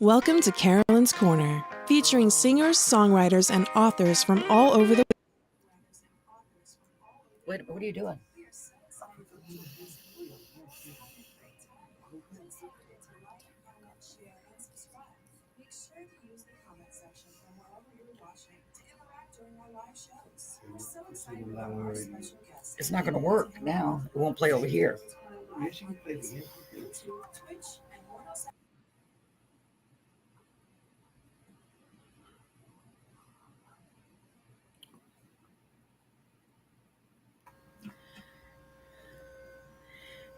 Welcome to Carolyn's Corner, featuring singers, songwriters, and authors from all over the What are you doing? It's not going to work now. It won't play over here.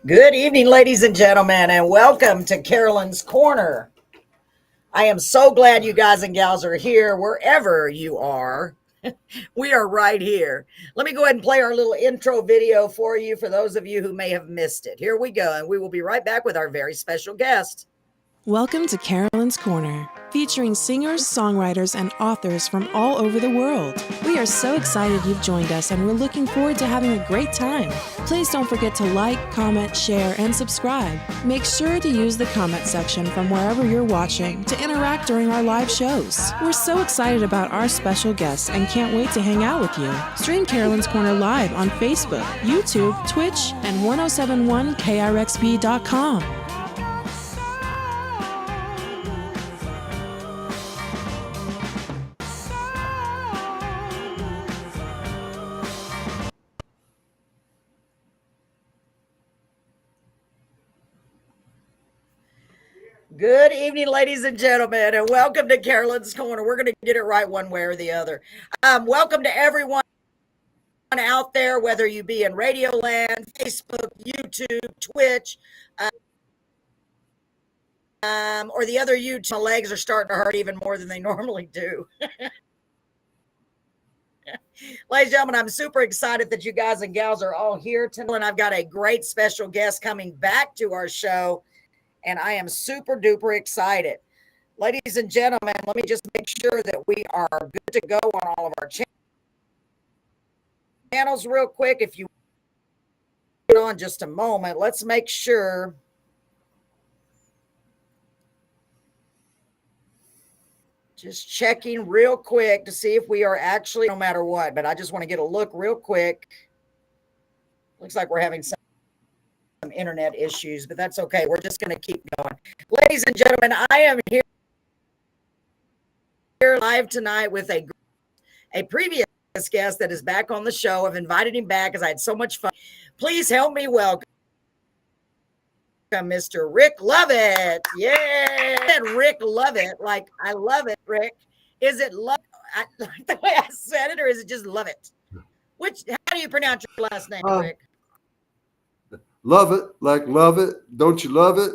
Good evening, ladies and gentlemen, and welcome to Carolyn's Corner. I am so glad you guys and gals are here wherever you are. We are right here. Let me go ahead and play our little intro video for you for those of you who may have missed it. Here we go, and we will be right back with our very special guest. Welcome to Carolyn's Corner, featuring singers, songwriters, and authors from all over the world. We are so excited you've joined us, and we're looking forward to having a great time. Please don't forget to like, comment, share, and subscribe. Make sure to use the comment section from wherever you're watching to interact during our live shows. We're so excited about our special guests and can't wait to hang out with you. Stream Carolyn's Corner live on Facebook, YouTube, Twitch, and 1071krxp.com. Good evening, ladies and gentlemen, and welcome to Carolyn's Corner. We're going to get it right one way or the other. Welcome to everyone out there, whether you be in Radio Land, Facebook, YouTube, Twitch, or the other YouTube. My legs are starting to hurt even more than they normally do. Ladies and gentlemen, I'm super excited that you guys and gals are all here tonight. And I've got a great special guest coming back to our show, and I am super duper excited. Ladies and gentlemen, let me just make sure that we are good to go on all of our channels real quick. If you on just a moment, let's make sure. Just checking real quick to see if we are actually, no matter what, but I just want to get a look real quick. Looks like we're having some internet issues, but that's okay. We're just going to keep going. Ladies and gentlemen, I am here live tonight with a previous guest that is back on the show. I've invited him back because I had so much fun. Please help me welcome Mr. Rick Lovett. Yeah, Rick Lovett. Like, I love it, Rick. Is it love? Like the way I said it, or is it just love it? How do you pronounce your last name, Rick? Love it, like love it. Don't you love it?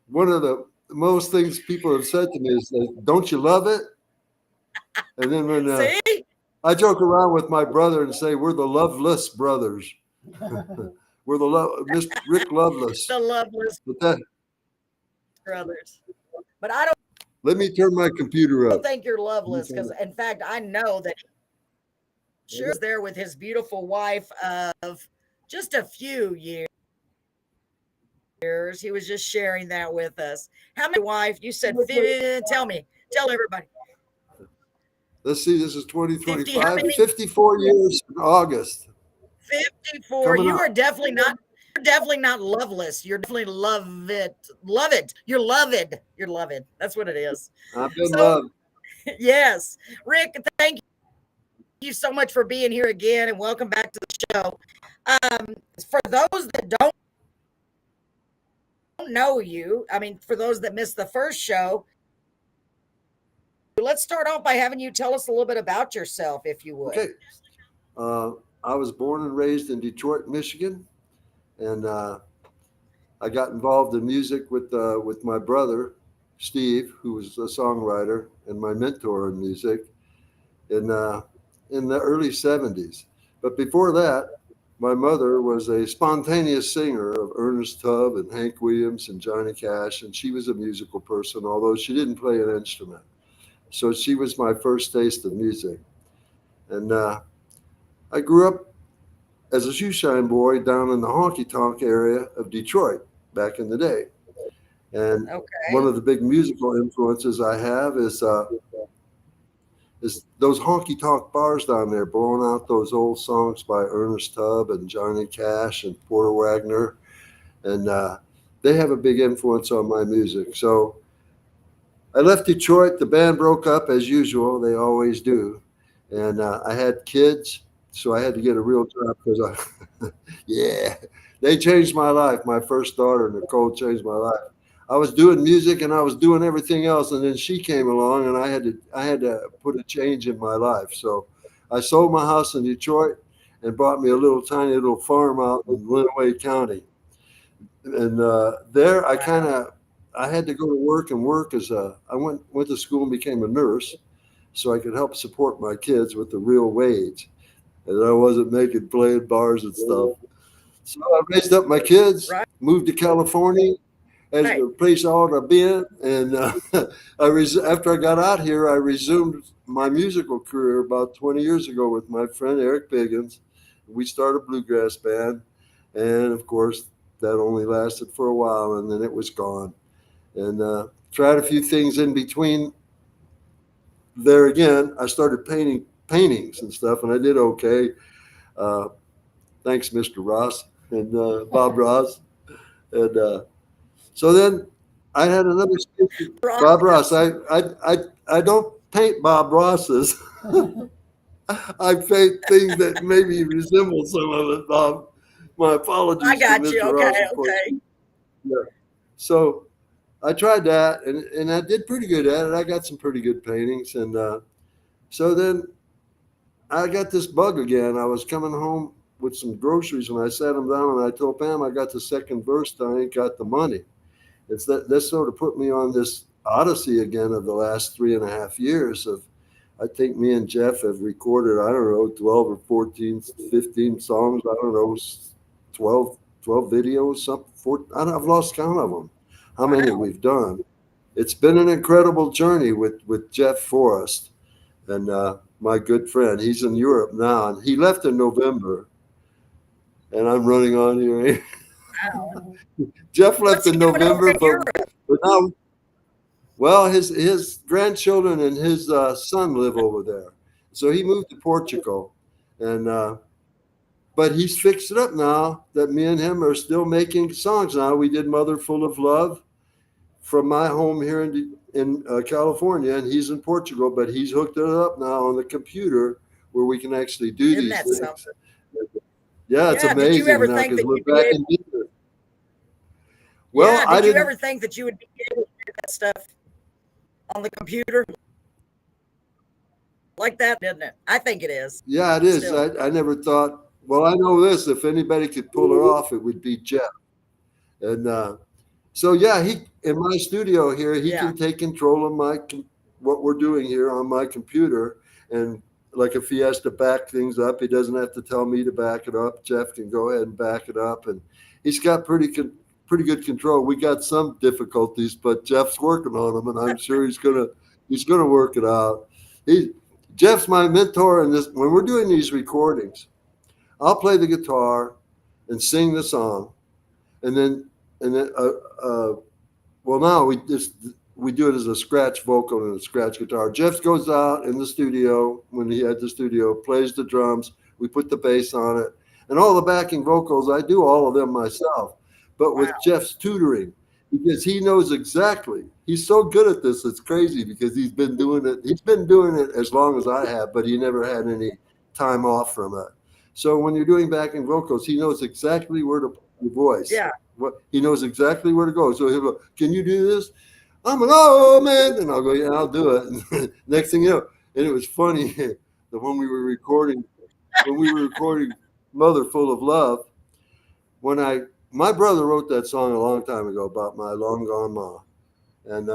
One of the most things people have said to me is, don't you love it? And then when I joke around with my brother and say, we're the Loveless brothers. We're the Rick Loveless. The Loveless brothers. But I don't. Let me turn my computer up. I don't think you're loveless because, in fact, I know that sure is there with his beautiful wife of just a few years. He was just sharing that with us. How many wife? You said, tell everybody. Let's see, this is 2025, 54 years in August. 54. You are definitely not loveless. You're definitely love it. You're loved. That's what it is. I've been loved. Yes. Rick, thank you so much for being here again, and welcome back to the show. For those that don't know you, I mean, for those that missed the first show, let's start off by having you tell us a little bit about yourself, if you would. Okay. I was born and raised in Detroit, Michigan, and I got involved in music with my brother, Steve, who was a songwriter and my mentor in music in the early 70s. But before that, my mother was a spontaneous singer of Ernest Tubb and Hank Williams and Johnny Cash, and she was a musical person, although she didn't play an instrument. So she was my first taste of music. And I grew up as a shoeshine boy down in the honky-tonk area of Detroit back in the day. And one Okay. of the big musical influences I have is those honky tonk bars down there, blowing out those old songs by Ernest Tubb and Johnny Cash and Porter Wagner, and they have a big influence on my music. So I left Detroit. The band broke up as usual; they always do. And I had kids, so I had to get a real job because yeah, they changed my life. My first daughter, Nicole, changed my life. I was doing music and I was doing everything else, and then she came along, and I had to put a change in my life. So I sold my house in Detroit and bought me a little tiny little farm out in Lenawee County. And there, I had to go to work and work as I went to school and became a nurse, so I could help support my kids with the real wage, and I wasn't making playing bars and stuff. So I raised up my kids, Right. moved to California as Right. a place I ought to been, and after I got out here, I resumed my musical career about 20 years ago with my friend Eric Biggins. We started a bluegrass band, and of course, that only lasted for a while, and then it was gone. And tried a few things in between there again. I started painting paintings and stuff, and I did okay. Uh, Thanks, Mr. Ross and Bob Ross. And so then I had another speaker, Bob Ross. I don't paint Bob Ross's. I paint things that maybe resemble some of it, Bob. My apologies I to got you. Mr. Okay. Ross, of course. Okay. Yeah. So I tried that, and I did pretty good at it. I got some pretty good paintings, and so then I got this bug again. I was coming home with some groceries, and I sat them down, and I told Pam I got the second verse, I ain't got the money. It's that sort of put me on this odyssey again of the last 3.5 years of. I think me and Jeff have recorded, I don't know, 12 or 14, 15 songs. I don't know, 12 videos, something. I've lost count of them, how many Wow. we've done. It's been an incredible journey with Jeff Forrest and my good friend. He's in Europe now, and he left in November. And I'm running on here. Wow. Jeff What's left he in doing over November, in Europe? but now, well, his grandchildren and his son live over there. So he moved to Portugal, and but he's fixed it up now that me and him are still making songs now. We did Mother Full of Love from my home here in California, and he's in Portugal, but he's hooked it up now on the computer where we can actually do Isn't these that things. something? Yeah, it's Yeah. Did you ever amazing now think because that we're you'd be back able? in business. Well, Yeah. I Did you didn't. ever think that you would be able to do that stuff on the computer like that? Didn't it? I think it is. Yeah, it is. Still. I never thought. Well, I know this. If anybody could pull it off, it would be Jeff. And so, yeah, he in my studio here, he Yeah. can take control of what we're doing here on my computer. And like if he has to back things up, he doesn't have to tell me to back it up. Jeff can go ahead and back it up, and he's got pretty good control. We got some difficulties, but Jeff's working on them, and I'm sure he's gonna work it out. Jeff's my mentor in this. When we're doing these recordings, I'll play the guitar and sing the song, and then well, now we do it as a scratch vocal and a scratch guitar. Jeff goes out in the studio when he had the studio, plays the drums. We put the bass on it, and all the backing vocals. I do all of them myself, but with Wow. Jeff's tutoring, because he knows exactly. He's so good at this. It's crazy because he's been doing it. He's been doing it as long as I have, but he never had any time off from it. So when you're doing backing vocals, he knows exactly where to put your voice. Yeah. He knows exactly where to go. So he'll go, "Can you do this?" I'm an oh man, and I'll go, "Yeah, I'll do it." Next thing you know, and it was funny that when we were recording "Mother Full of Love," my brother wrote that song a long time ago about my long gone ma, and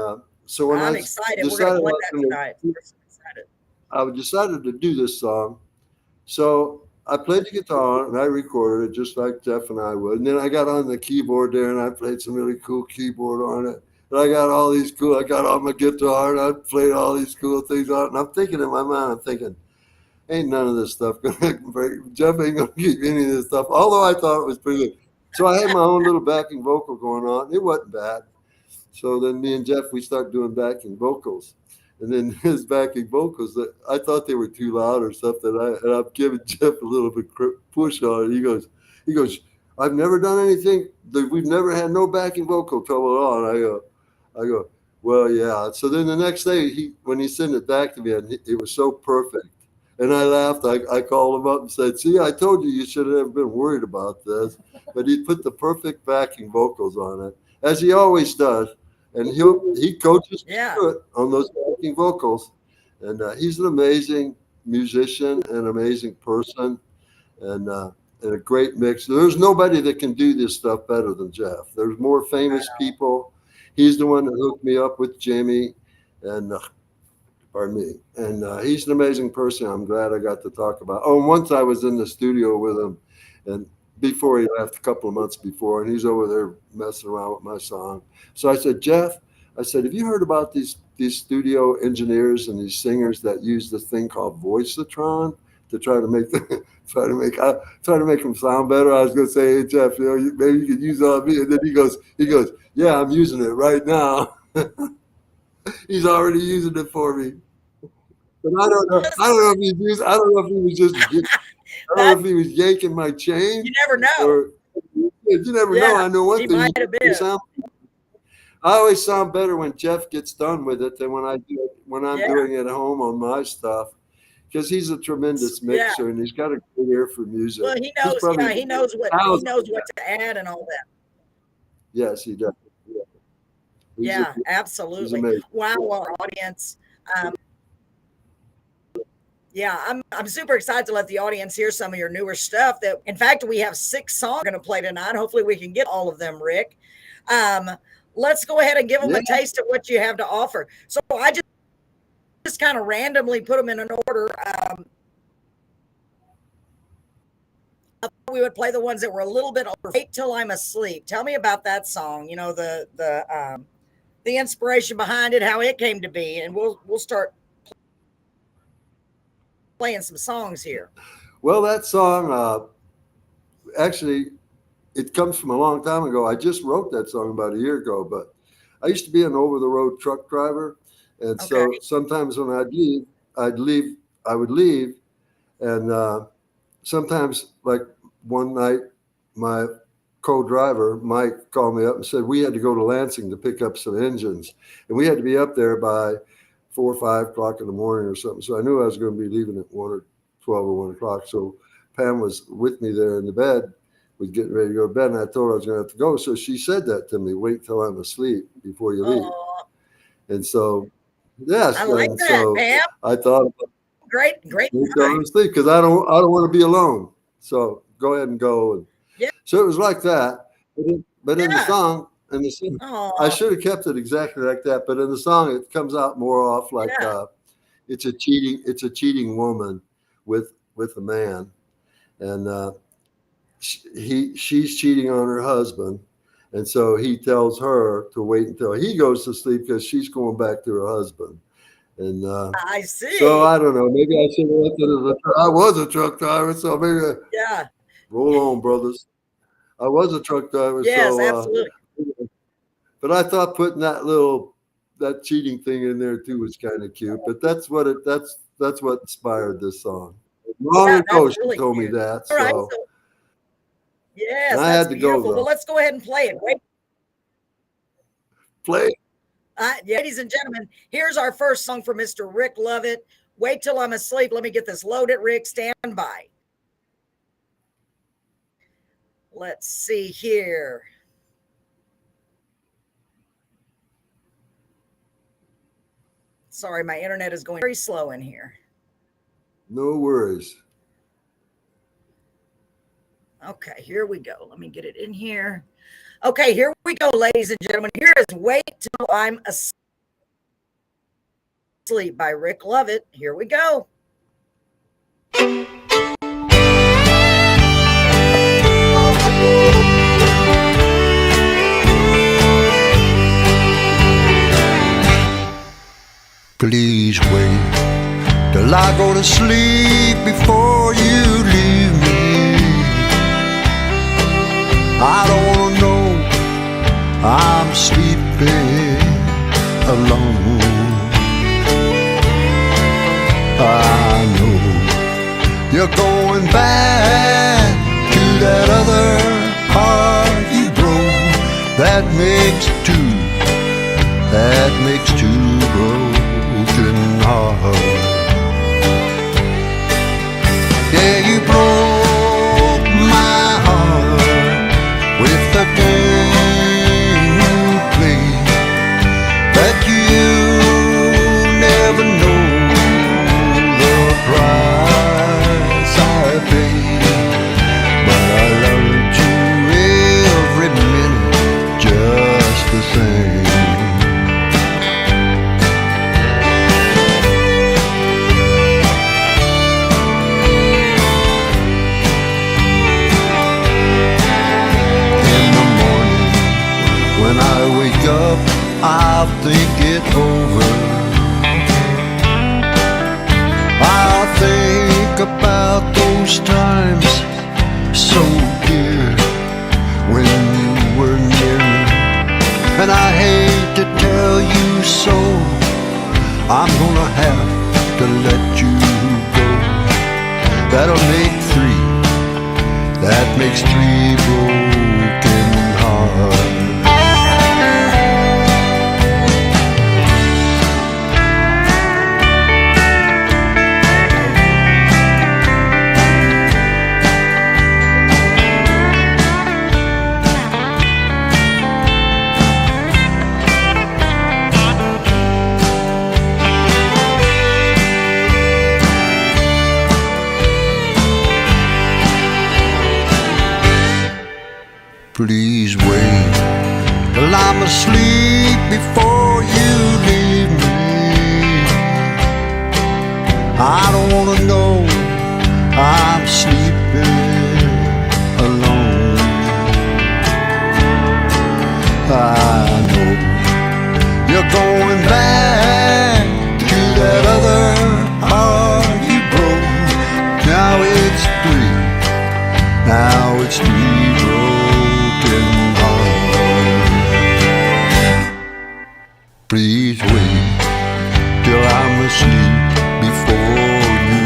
so when I'm I excited. We're going to decided play I was that gonna tonight. I'm so excited. I decided to do this song. So I played the guitar and I recorded it just like Jeff and I would. And then I got on the keyboard there and I played some really cool keyboard on it. And I got on my guitar and I played all these cool things on it. And I'm thinking in my mind, ain't none of this stuff gonna break. Jeff ain't gonna keep any of this stuff. Although I thought it was pretty good. So I had my own little backing vocal going on. It wasn't bad. So then me and Jeff, we start doing backing vocals. And then his backing vocals, I thought they were too loud or something. And I'm giving Jeff a little bit push on it. He goes, I've never done anything. We've never had no backing vocal trouble at all. And I go, well, yeah. So then the next day, when he sent it back to me, and it was so perfect. And I laughed. I called him up and said, see, I told you should have been worried about this. But he put the perfect backing vocals on it, as he always does. And he coaches me through it on those backing vocals. And he's an amazing musician, an amazing person, and a great mix. There's nobody that can do this stuff better than Jeff. There's more famous people. He's the one that hooked me up with Jimmy, and pardon me. And he's an amazing person. I'm glad I got to talk about. Oh, once I was in the studio with him, and before he left, a couple of months before, and he's over there messing around with my song. So I said, Jeff, I said, have you heard about these studio engineers and these singers that use this thing called Voicetron to try to make them sound better? I was going to say, hey, Jeff, maybe you could use it on me. And then he goes, yeah, I'm using it right now. He's already using it for me. But I don't know if he was yanking my chain. You never know. You never know. I know one thing. Might have been. I always sound better when Jeff gets done with it than when I'm doing it at home on my stuff, because he's a tremendous mixer and he's got a great ear for music. Well, he knows what to add and all that. Yes, he does. Yeah, absolutely. Wow, our audience. I'm super excited to let the audience hear some of your newer stuff. That, in fact, we have 6 songs we're going to play tonight. Hopefully, we can get all of them, Rick. Let's go ahead and give them a taste of what you have to offer. So I just kind of randomly put them in an order. We would play the ones that were a little bit older. Wait Till I'm Asleep. Tell me about that song. You know, the inspiration behind it, how it came to be, and we'll start playing some songs here. Well, that song, actually, it comes from a long time ago. I just wrote that song about a year ago, but I used to be an over-the-road truck driver, and so sometimes when I would leave, and sometimes, like one night, my co-driver, Mike, called me up and said we had to go to Lansing to pick up some engines, and we had to be up there by 4 or 5 o'clock in the morning or something. So I knew I was going to be leaving at 1 or 12 or 1 o'clock. So Pam was with me there in the bed, was getting ready to go to bed, and I told her I was going to have to go. So she said that to me, wait till I'm asleep before you leave. And so, yes. I like that, so Pam. I thought, great. Because I don't want to be alone. So go ahead and go. And so it was like that. But in the song, I should have kept it exactly like that. But in the song, it comes out more off like it's a cheating woman with a man, and she's cheating on her husband, and so he tells her to wait until he goes to sleep because she's going back to her husband. And I see. So I don't know. Maybe I should have left it as I was a truck driver, so maybe roll on, brothers. I was a truck driver. Yes, so, absolutely. But I thought putting that cheating thing in there too was kind of cute. But that's what inspired this song. Long ago, she told me that. So. Right, so yes, I had to go. Well, let's go ahead and play it. Play. Ladies and gentlemen, here's our first song for Mr. Rick Lovett. Wait Till I'm Asleep. Let me get this loaded, Rick. Stand by. Let's see here. Sorry, my internet is going very slow in here. No worries. Okay, here we go. Let me get it in here. Okay, here we go, ladies and gentlemen. Here is Wait Till I'm Asleep by Rick Lovett. Here we go. Please wait till I go to sleep before you leave me. I don't wanna know I'm sleeping alone. I know you're going back to that other heart you broke. That makes two broken hearts. Yeah, you broke my heart with the game you played, that you never know the price I paid. But I loved you every minute just the same. When I wake up, I'll think it over. I'll think about those times so dear when you were near me. And I hate to tell you so, I'm gonna have to let you go. That'll make three, that makes three broken hearts. Please wait till I'm asleep before you leave me. I don't wanna know I'm sleeping alone. I know you're going back to that other heart you broke. Now it's three broken hearts. Please wait till I'm asleep before you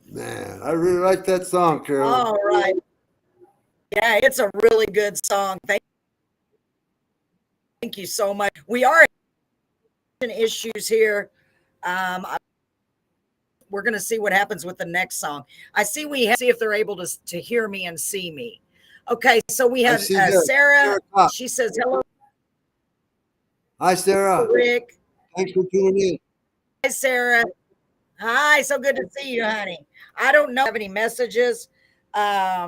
Man, I really like that song, Carol. All right. Yeah, it's a really good song. Thank you so much. We are having issues here. We're going to see what happens with the next song. I see see if they're able to hear me and see me. Okay, so we have Sarah. She says hello. Hi, Sarah. Rick. Thanks for tuning in. Hi, Sarah. Hi, so good to see you, honey. I don't know if I have any messages. I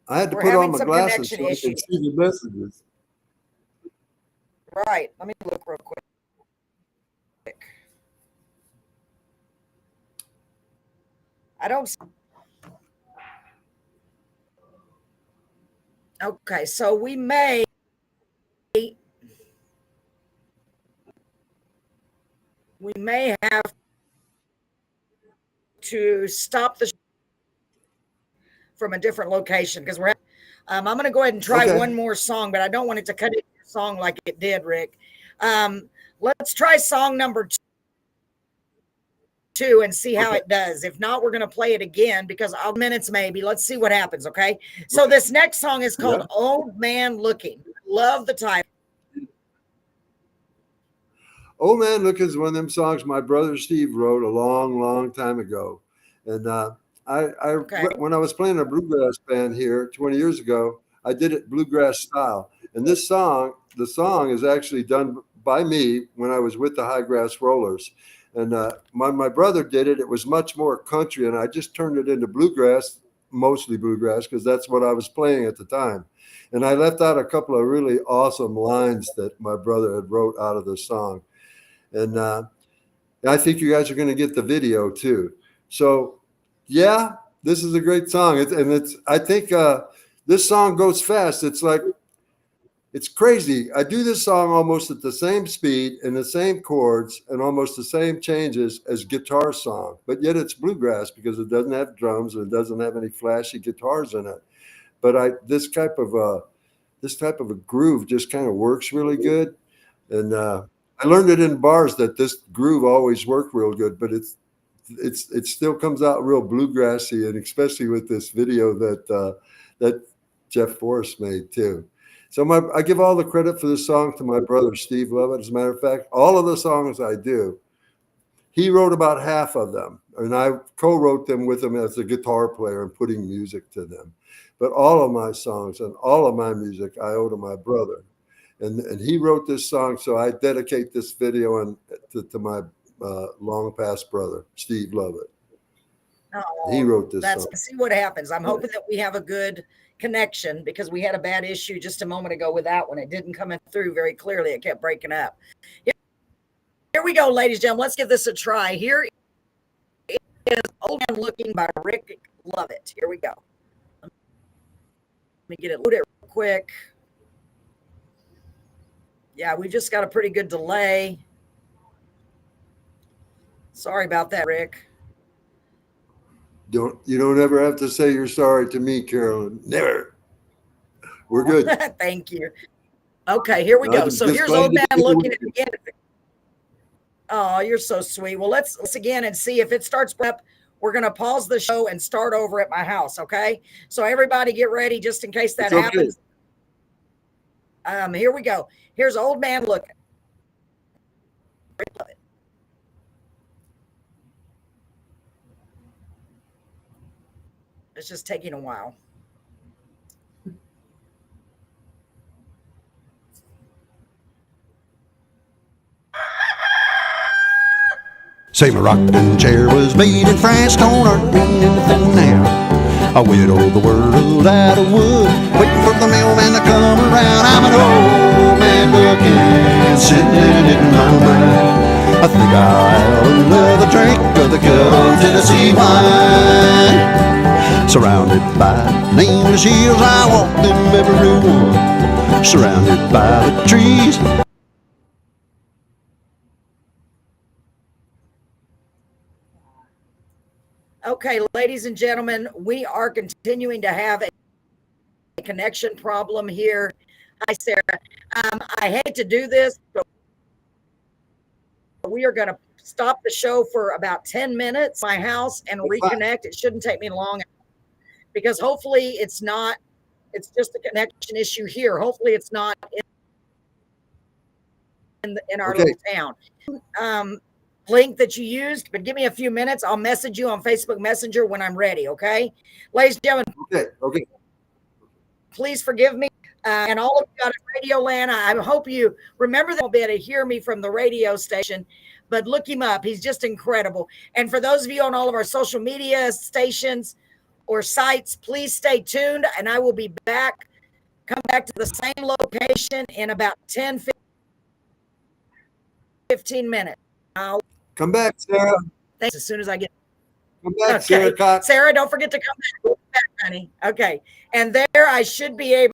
had to put on my glasses so I could see the messages. Right. Let me look real quick. I don't. Okay, so we may have to stop the from a different location because we're. I'm going to go ahead and try one more song, but I don't want it to cut into your song like it did, Rick. Let's try song number 2 and see how it does. If not, we're going to play it again because minutes maybe. Let's see what happens, okay? So this next song is called Old Man Looking. Love the title. Old Man Looking is one of them songs my brother Steve wrote a long, long time ago. And when I was playing a bluegrass band here 20 years ago, I did it bluegrass style. And the song is actually done by me when I was with the High Grass Rollers. And my brother did it. It was much more country, and I just turned it into bluegrass, mostly bluegrass, because that's what I was playing at the time. And I left out a couple of really awesome lines that my brother had wrote out of the song. And I think you guys are going to get the video too. So, yeah, this is a great song. I think this song goes fast. It's crazy. I do this song almost at the same speed and the same chords and almost the same changes as guitar song, but yet it's bluegrass because it doesn't have drums and it doesn't have any flashy guitars in it. But this type of a groove just kind of works really good. And I learned it in bars that this groove always worked real good, but it still comes out real bluegrassy, and especially with this video that Jeff Forrest made too. So I give all the credit for this song to my brother, Steve Lovett. As a matter of fact, all of the songs I do, he wrote about half of them, and I co-wrote them with him as a guitar player and putting music to them. But all of my songs and all of my music, I owe to my brother. And he wrote this song, so I dedicate this video to my long past brother, Steve Lovett. Oh, he wrote this song. See what happens. I'm hoping that we have a good connection, because we had a bad issue just a moment ago with that one. It didn't come through very clearly. It kept breaking up. Here we go, ladies and gentlemen. Let's give this a try. Here is Old Man Looking by Rick Lovett. Here we go. Let me get it loaded real quick. Yeah, we just got a pretty good delay. Sorry about that, Rick. You don't ever have to say you're sorry to me, Carolyn. Never. We're good. Thank you. Okay, here we go. So here's Old Man Looking again. Oh, you're so sweet. Well, let's again and see if it starts up. We're going to pause the show and start over at my house, okay? So everybody get ready just in case that happens. Here we go. Here's Old Man Looking. It's just taking a while. Say my rocking chair was made in France, don't hurt me anything now. I whittled the world out of wood, waiting for the mailman to come around. I'm an old man looking, sitting in my mind. I think I'll have another drink of the good old Tennessee wine. Surrounded by nameless hills, I walk them every one. Surrounded by the trees. Okay, ladies and gentlemen, we are continuing to have a connection problem here. Hi, Sarah. I hate to do this, but we are going to stop the show for about 10 minutes, my house, and reconnect. It shouldn't take me long, because hopefully it's just a connection issue here. Hopefully it's not in our little town. Link that you used, but give me a few minutes. I'll message you on Facebook Messenger when I'm ready, okay? Ladies and gentlemen, okay. Please forgive me. And all of you out at Radio Land, I hope you remember that you'll be able to hear me from the radio station, but look him up. He's just incredible. And for those of you on all of our social media stations or sites, please stay tuned, and I will be back, come back to the same location in about 10, 15 minutes. Come back, Sarah. Thanks. As soon as I get. Come back, Sarah Cox. Sarah, don't forget to come back, honey. Okay. And there I should be able